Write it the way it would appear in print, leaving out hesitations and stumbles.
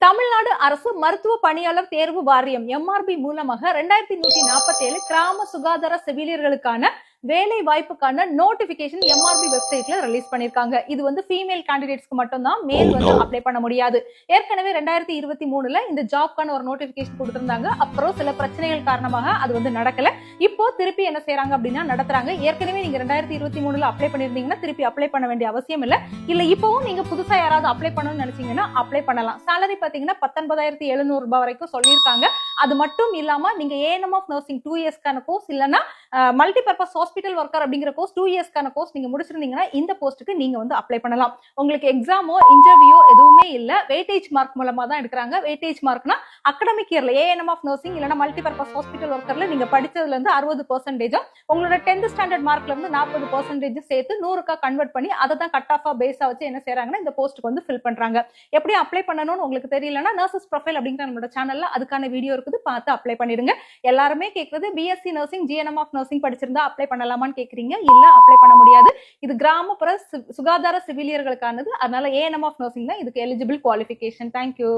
தமிழ்நாடு அரசு மருத்துவ பணியாளர் தேர்வு வாரியம் எம்ஆர்பி மூலமாக 2147 கிராம சுகாதார செவிலியர்களுக்கான வேலை வாய்ப்புக்கான நோட்டிபிகேஷன் எம்ஆர்பி வெப்சைட்ல ரிலீஸ் பண்ணிருக்காங்க. இது வந்து ஃபீமேல் கேண்டிடேட்ஸ்க்கு மட்டும் தான், மேல் வந்து அப்ளை பண்ண முடியாது. ஏற்கனவே 2023ல இந்த ஜாப்க்கான ஒரு நோட்டிபிகேஷன் கொடுத்திருந்தாங்க. அப்புறம் சில பிரச்சனைகள் காரணமாக அது வந்து நடக்கல. இப்போ திருப்பி என்ன செய்யறாங்க அப்படின்னா நடத்துறாங்க. ஏற்கனவே நீங்க 2023ல அப்ளை பண்ணிருந்தீங்கன்னா திருப்பி அப்ளை பண்ண வேண்டிய அவசியம் இல்ல இப்பவும் நீங்க புதுசா யாராவது அப்ளை பண்ணணும்னு நினைச்சீங்கன்னா அப்ளை பண்ணலாம். சேலரி பாத்தீங்கன்னா 19,700 ரூபாய் வரைக்கும் சொல்லியிருக்காங்க. அது மட்டும் இல்லாம நீங்க ஏஎன்எம் ஆஃப் நர்சிங் 2 இயர்ஸ்க்கான கோர்ஸ் இல்லைன்னா மல்டிபர்பஸ் ஹாஸ்பிட்டல் ஒர்க்கர் அப்படிங்கிற கோர்ஸ் 2 இயர்ஸ்க்கான கோர்ஸ் நீங்க முடிச்சிருந்தீங்கன்னா இந்த போஸ்ட்டுக்கு நீங்க வந்து அப்ளை பண்ணலாம். உங்களுக்கு எக்ஸாமோ இன்டர்வியூ எதுவுமே இல்ல, வெயிட்டேஜ் மார்க் மூலமா தான் எடுக்கிறாங்க. வெயிட்டேஜ் மார்க்னா அகடமிக் இயர்ல ஏஎன்எம் ஆஃப் நர்சிங் இல்லைன்னா மல்டிபர்பஸ் ஹாஸ்பிட்டல் ஒர்க்கர்ல நீங்க படிச்சதுல இருந்து 60% உங்களோட 10th ஸ்டாண்டர்ட் மார்க்ல இருந்து 40% சேர்த்து 100க்கா கன்வெர்ட் பண்ணி அதை தான் கட் ஆஃபா பேஸா வச்சு என்ன செய்யறாங்கன்னா இந்த போஸ்ட்டுக்கு வந்து ஃபில் பண்றாங்க. எப்படி அப்ளை பண்ணணும்னு உங்களுக்கு தெரியலன்னா நர்சஸ் ப்ரொஃபைல் அப்படிங்கிற நம்மளோட சேனல்ல அதுக்கான வீடியோ இருக்குது, பார்த்து அப்ளை பண்ணிடுங்க. எல்லாருமே கேட்கறது BSc nursing GNM of nursing படிச்சிருந்தா அப்ளை பண்ணலாமான்னு கேக்குறீங்க. இல்ல, அப்ளை பண்ண முடியாது. இது கிராமப்புற சுகாதார செவிலியர்களுக்கானது. அதனால ஏஎன்எம் ஆஃப் நர்சிங் தான் இதுக்கு எலிஜிபிள் குவாலிஃபிகேஷன். தேங்க்யூ.